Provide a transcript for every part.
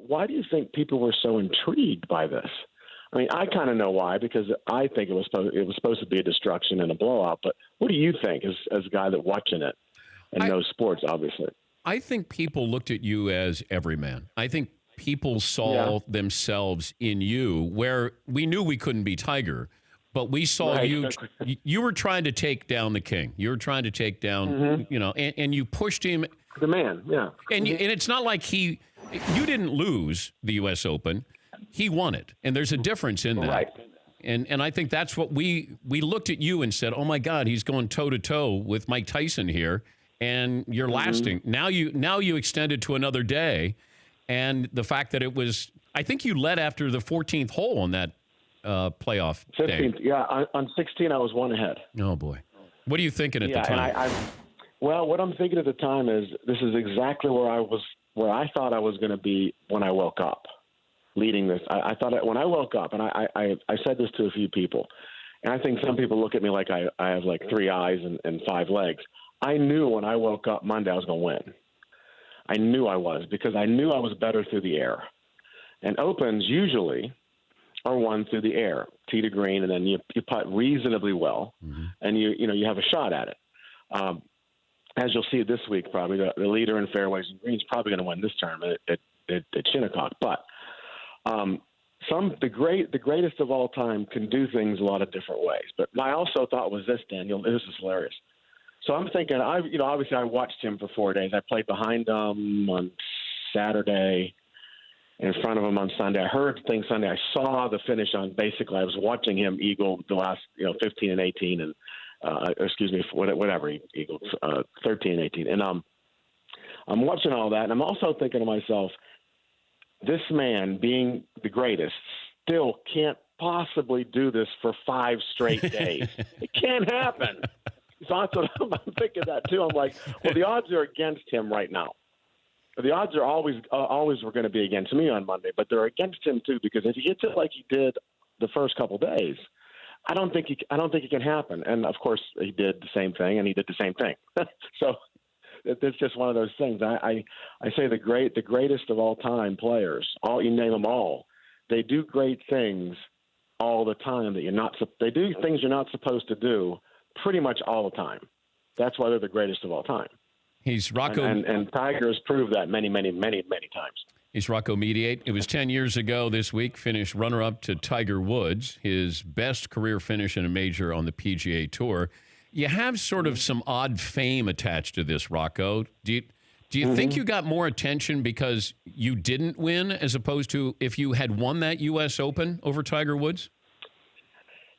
why do you think people were so intrigued by this? I mean, I kind of know why, because I think it was supposed to be a destruction and a blowout. But what do you think, as a guy that watching it and knows sports, obviously? I think people looked at you as everyman. I think people saw themselves in you, where we knew we couldn't be Tiger, but we saw you. You were trying to take down the king. You were trying to take down, and you pushed him. The man, yeah. And it's not like you didn't lose the U.S. Open. He won it, and there's a difference in that. Right. And I think that's what we looked at you and said, oh my God, he's going toe to toe with Mike Tyson here, and you're lasting. Now you extended to another day, and the fact that it was, I think you led after the 14th hole on that playoff 15th, day. yeah. On 16, I was one ahead. Oh boy, what are you thinking at the time? Well, what I'm thinking at the time is this is exactly where I thought I was going to be when I woke up. Leading this, I thought when I woke up, and I said this to a few people, and I think some people look at me like I have like 3 eyes and 5 legs. I knew when I woke up Monday I was going to win. I knew I was, because I knew I was better through the air. And opens usually are won through the air, tee to green, and then you putt reasonably well, and you have a shot at it. As you'll see this week, probably the leader in fairways and greens probably going to win this tournament at Shinnecock, but. The greatest of all time can do things a lot of different ways. But I also thought was this, Daniel. This is hilarious. So I'm thinking, obviously I watched him for 4 days. I played behind him on Saturday, in front of him on Sunday. I heard things Sunday. I saw the finish on. Basically, I was watching him eagle the last 15 and 18, and whatever he eagled 13 and 18. And I'm watching all that, and I'm also thinking to myself, this man, being the greatest, still can't possibly do this for 5 straight days. It can't happen. So I'm thinking that too. I'm like, well, the odds are against him right now. The odds are always were going to be against me on Monday, but they're against him too, because if he hits it like he did the first couple days, I don't think it can happen. And of course, he did the same thing, and he did the same thing. So. It's just one of those things. I say the greatest of all time players, you name them all, they do great things all the time they do things you're not supposed to do pretty much all the time. That's why they're the greatest of all time. He's Rocco, and Tiger has proved that many, many, many, many times. He's Rocco Mediate. It was 10 years ago this week, finished runner-up to Tiger Woods, his best career finish in a major on the PGA Tour. You have sort of some odd fame attached to this, Rocco. Do you think you got more attention because you didn't win, as opposed to if you had won that U.S. Open over Tiger Woods?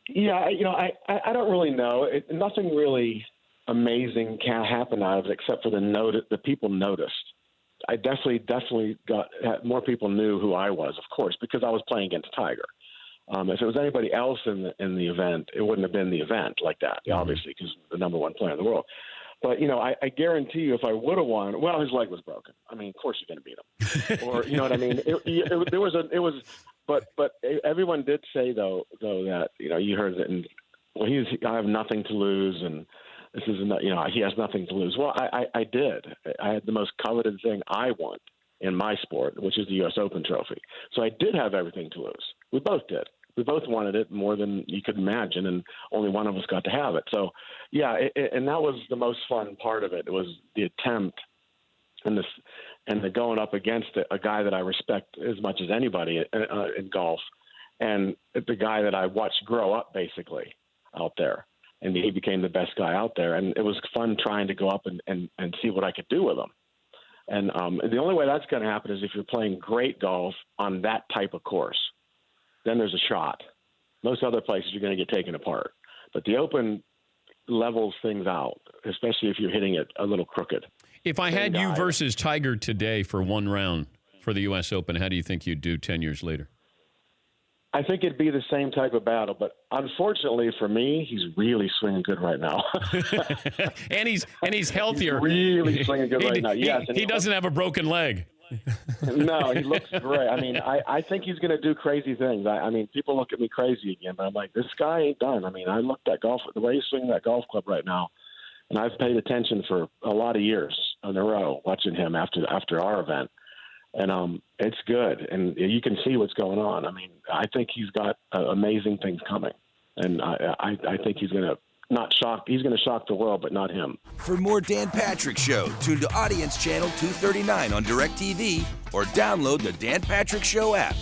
Yeah, I don't really know. Nothing really amazing can happen out of it, except for the people noticed. I definitely got more people knew who I was, of course, because I was playing against Tiger. If it was anybody else in the event, it wouldn't have been the event like that, obviously, because the number one player in the world. But, I guarantee you if I would have won, well, his leg was broken. I mean, of course you're going to beat him. Or, you know what I mean? But everyone did say, though that, you heard that, and, well, I have nothing to lose, and this is, he has nothing to lose. Well, I did. I had the most coveted thing I want in my sport, which is the U.S. Open trophy. So I did have everything to lose. We both did. We both wanted it more than you could imagine, and only one of us got to have it. So, yeah, and that was the most fun part of it. It was the attempt and the going up against a guy that I respect as much as anybody in golf, and the guy that I watched grow up basically out there, and he became the best guy out there. And it was fun trying to go up and see what I could do with him. And the only way that's going to happen is if you're playing great golf on that type of course. Then there's a shot. Most other places you're going to get taken apart. But the Open levels things out, especially if you're hitting it a little crooked. If I had you versus Tiger today for one round for the U.S. Open, how do you think you'd do 10 years later? I think it'd be the same type of battle, but unfortunately for me, he's really swinging good right now. and he's healthier. He's really swinging good right now. Yes, he doesn't have a broken leg. No, he looks great. I mean, I think he's going to do crazy things. I mean, people look at me crazy again, but I'm like, this guy ain't done. I mean, I looked at the way he's swinging that golf club right now, and I've paid attention for a lot of years in a row watching him after our event. And it's good, and you can see what's going on. I mean, I think he's got amazing things coming, and I think he's going to not shock. He's going to shock the world, but not him. For more Dan Patrick Show, tune to Audience Channel 239 on DirecTV or download the Dan Patrick Show app.